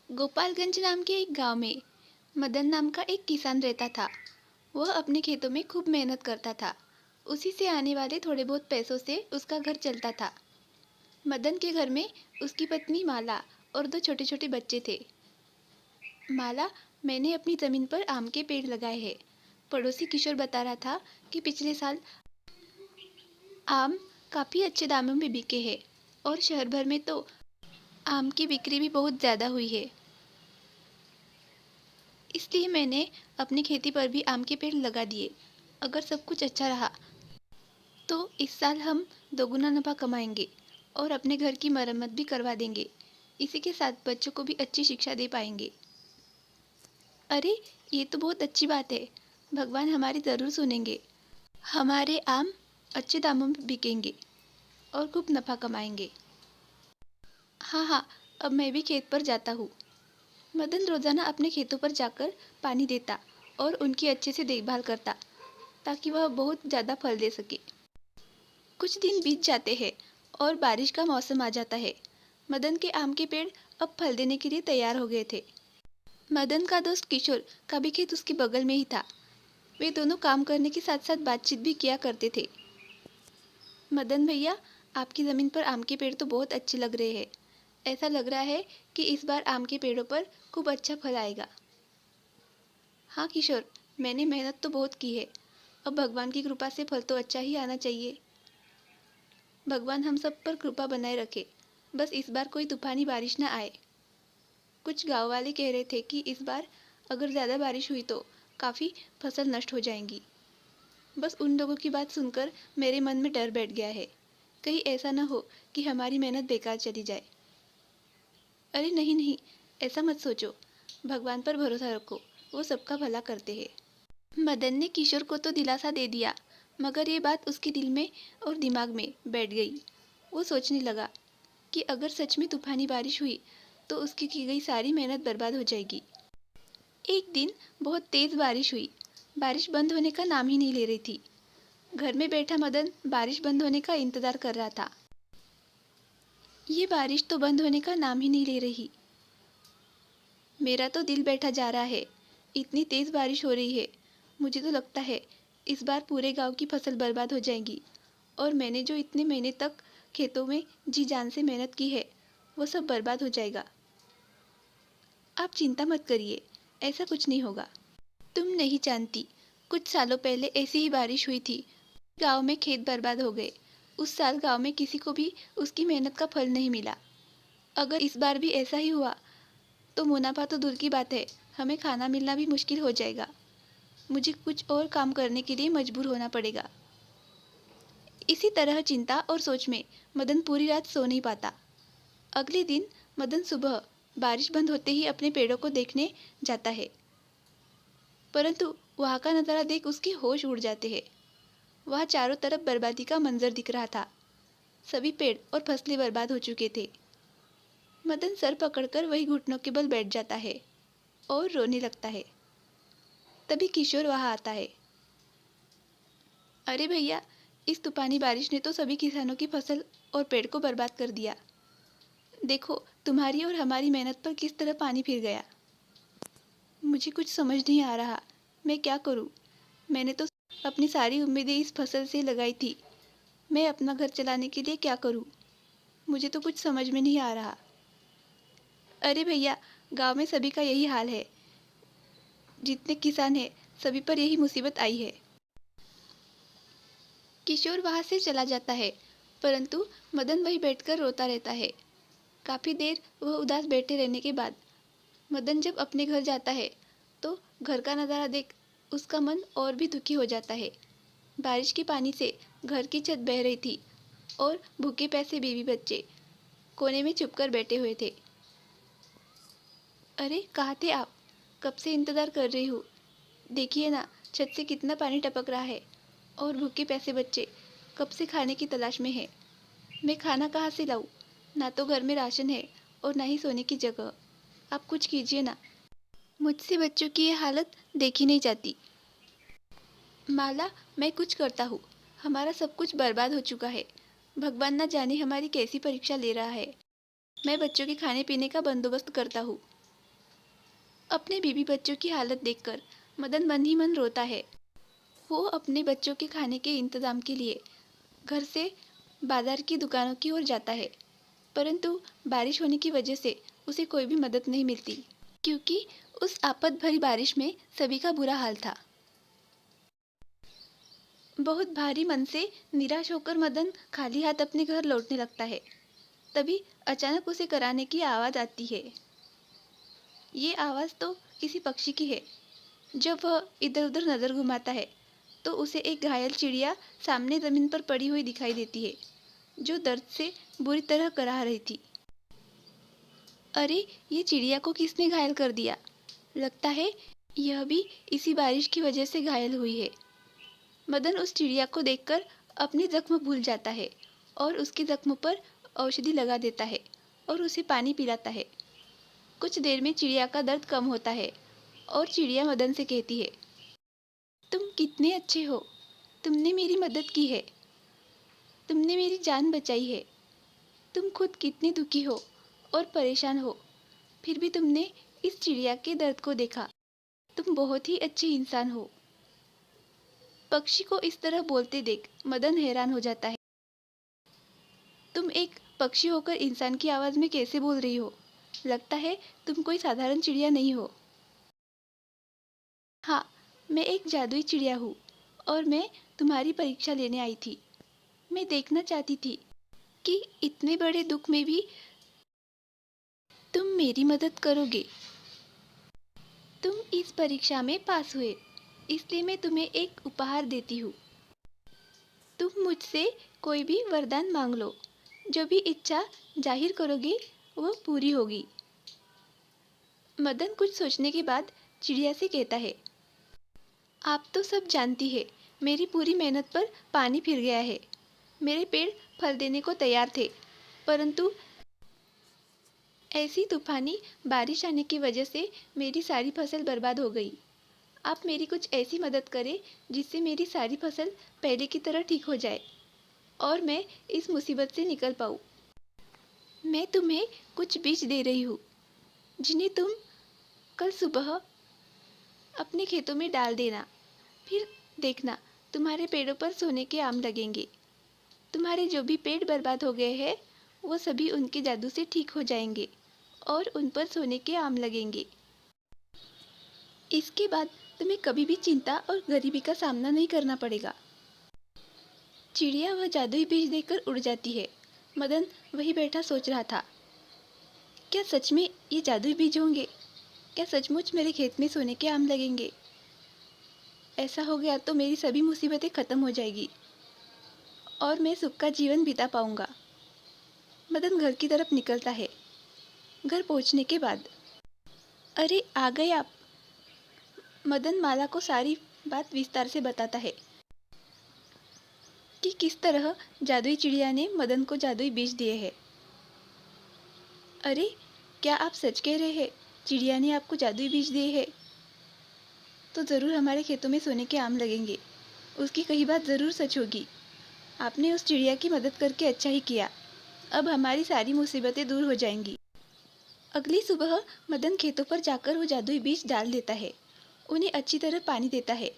गोपालगंज नाम के एक गांव में मदन नाम का एक किसान रहता था। वह अपने खेतों में खूब मेहनत करता था। उसी से आने वाले थोड़े बहुत पैसों से उसका घर चलता था। मदन के घर में उसकी पत्नी माला और दो छोटे छोटे बच्चे थे। माला, मैंने अपनी ज़मीन पर आम के पेड़ लगाए हैं। पड़ोसी किशोर बता रहा था कि पिछले साल आम काफ़ी अच्छे दामों में बिके हैं और शहर भर में तो आम की बिक्री भी बहुत ज़्यादा हुई है। इसलिए मैंने अपनी खेती पर भी आम के पेड़ लगा दिए। अगर सब कुछ अच्छा रहा तो इस साल हम दोगुना नफा कमाएंगे और अपने घर की मरम्मत भी करवा देंगे। इसी के साथ बच्चों को भी अच्छी शिक्षा दे पाएंगे। अरे, ये तो बहुत अच्छी बात है। भगवान हमारी ज़रूर सुनेंगे। हमारे आम अच्छे दामों में बिकेंगे और खूब नफा कमाएंगे। हाँ हाँ, अब मैं भी खेत पर जाता हूँ। मदन रोजाना अपने खेतों पर जाकर पानी देता और उनकी अच्छे से देखभाल करता ताकि वह बहुत ज़्यादा फल दे सके। कुछ दिन बीत जाते हैं और बारिश का मौसम आ जाता है। मदन के आम के पेड़ अब फल देने के लिए तैयार हो गए थे। मदन का दोस्त किशोर का भी खेत उसके बगल में ही था। वे दोनों काम करने के साथ साथ बातचीत भी किया करते थे। मदन भैया, आपकी ज़मीन पर आम के पेड़ तो बहुत अच्छे लग रहे हैं। ऐसा लग रहा है कि इस बार आम के पेड़ों पर खूब अच्छा फल आएगा। हाँ किशोर, मैंने मेहनत तो बहुत की है। अब भगवान की कृपा से फल तो अच्छा ही आना चाहिए। भगवान हम सब पर कृपा बनाए रखे। बस इस बार कोई तूफानी बारिश ना आए। कुछ गांव वाले कह रहे थे कि इस बार अगर ज़्यादा बारिश हुई तो काफ़ी फसल नष्ट हो जाएंगी। बस उन लोगों की बात सुनकर मेरे मन में डर बैठ गया है। कहीं ऐसा ना हो कि हमारी मेहनत बेकार चली जाए। अरे नहीं नहीं, ऐसा मत सोचो। भगवान पर भरोसा रखो, वो सबका भला करते हैं। मदन ने किशोर को तो दिलासा दे दिया, मगर ये बात उसके दिल में और दिमाग में बैठ गई। वो सोचने लगा कि अगर सच में तूफानी बारिश हुई तो उसकी की गई सारी मेहनत बर्बाद हो जाएगी। एक दिन बहुत तेज़ बारिश हुई। बारिश बंद होने का नाम ही नहीं ले रही थी। घर में बैठा मदन बारिश बंद होने का इंतज़ार कर रहा था। ये बारिश तो बंद होने का नाम ही नहीं ले रही। मेरा तो दिल बैठा जा रहा है। इतनी तेज़ बारिश हो रही है, मुझे तो लगता है इस बार पूरे गांव की फसल बर्बाद हो जाएगी और मैंने जो इतने महीने तक खेतों में जी जान से मेहनत की है वो सब बर्बाद हो जाएगा। आप चिंता मत करिए, ऐसा कुछ नहीं होगा। तुम नहीं जानती, कुछ सालों पहले ऐसी ही बारिश हुई थी। गांव में खेत बर्बाद हो गए। उस साल गांव में किसी को भी उसकी मेहनत का फल नहीं मिला। अगर इस बार भी ऐसा ही हुआ तो मुनाफा तो दूर की बात है, हमें खाना मिलना भी मुश्किल हो जाएगा। मुझे कुछ और काम करने के लिए मजबूर होना पड़ेगा। इसी तरह चिंता और सोच में मदन पूरी रात सो नहीं पाता। अगले दिन मदन सुबह बारिश बंद होते ही अपने पेड़ों को देखने जाता है, परंतु वहाँ का नज़ारा देख उसके होश उड़ जाते हैं। वहाँ चारों तरफ बर्बादी का मंजर दिख रहा था। सभी पेड़ और फसलें बर्बाद हो चुके थे। मदन सर पकड़कर वही घुटनों के बल बैठ जाता है और रोने लगता है। तभी किशोर वहाँ आता है। अरे भैया, इस तूफानी बारिश ने तो सभी किसानों की फसल और पेड़ को बर्बाद कर दिया। देखो, तुम्हारी और हमारी मेहनत पर किस तरह पानी फिर गया। मुझे कुछ समझ नहीं आ रहा, मैं क्या करूँ। मैंने तो अपनी सारी उम्मीदें इस फसल से लगाई थी। मैं अपना घर चलाने के लिए क्या करूँ, मुझे तो कुछ समझ में नहीं आ रहा। अरे भैया, गांव में सभी का यही हाल है। जितने किसान हैं सभी पर यही मुसीबत आई है। किशोर वहाँ से चला जाता है, परंतु मदन वहीं बैठकर रोता रहता है। काफ़ी देर वह उदास बैठे रहने के बाद मदन जब अपने घर जाता है तो घर का नज़ारा देख उसका मन और भी दुखी हो जाता है। बारिश के पानी से घर की छत बह रही थी और भूखे प्यासे बीवी बच्चे कोने में चुपकर बैठे हुए थे। अरे कहाँ थे आप? कब से इंतज़ार कर रही हूँ। देखिए ना, छत से कितना पानी टपक रहा है और भूखे प्यासे बच्चे कब से खाने की तलाश में है। मैं खाना कहाँ से लाऊं? ना तो घर में राशन है और ना ही सोने की जगह। आप कुछ कीजिए ना, मुझसे बच्चों की ये हालत देखी नहीं जाती। माला, मैं कुछ करता हूँ। हमारा सब कुछ बर्बाद हो चुका है। भगवान ना जाने हमारी कैसी परीक्षा ले रहा है। मैं बच्चों के खाने पीने का बंदोबस्त करता हूँ। अपने बीवी बच्चों की हालत देखकर मदन मन ही मन रोता है। वो अपने बच्चों के खाने के इंतजाम के लिए घर से बाजार की दुकानों की ओर जाता है, परंतु बारिश होने की वजह से उसे कोई भी मदद नहीं मिलती, क्योंकि उस आफत भरी बारिश में सभी का बुरा हाल था। बहुत भारी मन से निराश होकर मदन खाली हाथ अपने घर लौटने लगता है। तभी अचानक उसे कराने की आवाज़ आती है। ये आवाज़ तो किसी पक्षी की है। जब वह इधर उधर नज़र घुमाता है तो उसे एक घायल चिड़िया सामने ज़मीन पर पड़ी हुई दिखाई देती है, जो दर्द से बुरी तरह कराह रही थी। अरे, ये चिड़िया को किसने घायल कर दिया? लगता है यह भी इसी बारिश की वजह से घायल हुई है। मदन उस चिड़िया को देखकर अपने जख्म भूल जाता है और उसके जख्म पर औषधि लगा देता है और उसे पानी पिलाता है। कुछ देर में चिड़िया का दर्द कम होता है और चिड़िया मदन से कहती है, तुम कितने अच्छे हो, तुमने मेरी मदद की है, तुमने मेरी जान बचाई है। तुम खुद कितने दुखी हो और परेशान हो, फिर भी तुमने इस चिड़िया के दर्द को देखा। तुम बहुत ही अच्छे इंसान हो। पक्षी को इस तरह बोलते देख मदन हैरान हो जाता है। तुम एक पक्षी होकर इंसान की आवाज़ में कैसे बोल रही हो? लगता है तुम कोई साधारण चिड़िया नहीं हो। हाँ, मैं एक जादुई चिड़िया हूँ और मैं तुम्हारी परीक्षा लेने आई थी। मैं देखना चाहती थी कि इतने बड़े दुख में भी तुम मेरी मदद करोगे। तुम इस परीक्षा में पास हुए, इसलिए मैं तुम्हें एक उपहार देती हूँ। तुम मुझसे कोई भी वरदान मांग लो, जो भी इच्छा जाहिर करोगे वो पूरी होगी। मदन कुछ सोचने के बाद चिड़िया से कहता है, आप तो सब जानती है, मेरी पूरी मेहनत पर पानी फिर गया है। मेरे पेड़ फल देने को तैयार थे, परंतु ऐसी तूफानी बारिश आने की वजह से मेरी सारी फसल बर्बाद हो गई। आप मेरी कुछ ऐसी मदद करें जिससे मेरी सारी फसल पहले की तरह ठीक हो जाए और मैं इस मुसीबत से निकल पाऊँ। मैं तुम्हें कुछ बीज दे रही हूँ, जिन्हें तुम कल सुबह अपने खेतों में डाल देना। फिर देखना, तुम्हारे पेड़ों पर सोने के आम लगेंगे। तुम्हारे जो भी पेड़ बर्बाद हो गए हैं, वो सभी उनके जादू से ठीक हो जाएंगे और उन पर सोने के आम लगेंगे। इसके बाद तुम्हें कभी भी चिंता और गरीबी का सामना नहीं करना पड़ेगा। चिड़िया वह जादुई बीज देकर उड़ जाती है। मदन वही बैठा सोच रहा था, क्या सच में ये जादुई बीज होंगे? क्या सचमुच मेरे खेत में सोने के आम लगेंगे? ऐसा हो गया तो मेरी सभी मुसीबतें खत्म हो जाएगी और मैं सुख का जीवन बिता पाऊंगा। मदन घर की तरफ निकलता है। घर पहुंचने के बाद, अरे आ गए आप। मदन माला को सारी बात विस्तार से बताता है कि किस तरह जादुई चिड़िया ने मदन को जादुई बीज दिए हैं। अरे, क्या आप सच कह रहे हैं? चिड़िया ने आपको जादुई बीज दिए हैं? तो ज़रूर हमारे खेतों में सोने के आम लगेंगे। उसकी कही बात ज़रूर सच होगी। आपने उस चिड़िया की मदद करके अच्छा ही किया। अब हमारी सारी मुसीबतें दूर हो जाएंगी। अगली सुबह मदन खेतों पर जाकर वो जादुई बीज डाल देता है। उन्हें अच्छी तरह पानी देता है।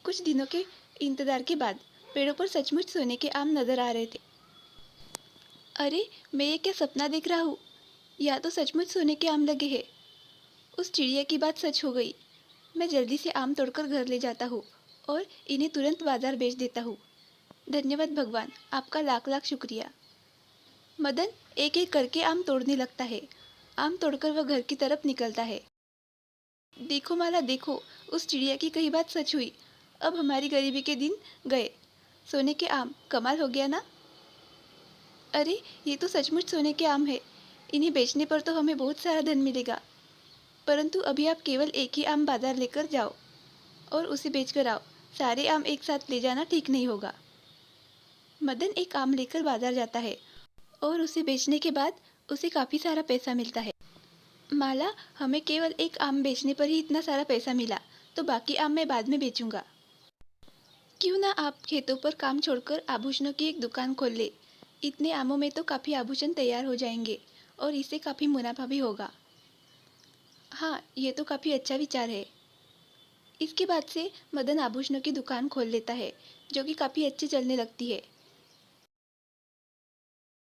कुछ दिनों के इंतजार के बाद पेड़ों पर सचमुच सोने के आम नजर आ रहे थे। अरे, मैं ये क्या सपना देख रहा हूँ? या तो सचमुच सोने के आम लगे हैं। उस चिड़िया की बात सच हो गई। मैं जल्दी से आम तोड़कर घर ले जाता हूँ और इन्हें तुरंत बाजार बेच देता हूँ। धन्यवाद भगवान, आपका लाख लाख शुक्रिया। मदन एक एक करके आम तोड़ने लगता है। आम तोड़कर वह घर की तरफ निकलता है। देखो माला, देखो, उस चिड़िया की कही बात सच हुई। अब हमारी गरीबी के दिन गए। सोने के आम, कमाल हो गया ना? अरे, ये तो सचमुच सोने के आम है। इन्हें बेचने पर तो हमें बहुत सारा धन मिलेगा। परंतु अभी आप केवल एक ही आम बाजार लेकर जाओ और उसे बेचकर आओ। सारे आम एक साथ ले जाना ठीक नहीं होगा। मदन एक आम लेकर बाजार जाता है और उसे बेचने के बाद उसे काफ़ी सारा पैसा मिलता है। माला, हमें केवल एक आम बेचने पर ही इतना सारा पैसा मिला, तो बाकी आम मैं बाद में बेचूंगा। क्यों ना आप खेतों पर काम छोड़कर आभूषणों की एक दुकान खोल ले। इतने आमों में तो काफ़ी आभूषण तैयार हो जाएंगे और इससे काफ़ी मुनाफा भी होगा। हाँ, ये तो काफ़ी अच्छा विचार है। इसके बाद से मदन आभूषणों की दुकान खोल लेता है, जो कि काफ़ी अच्छी चलने लगती है।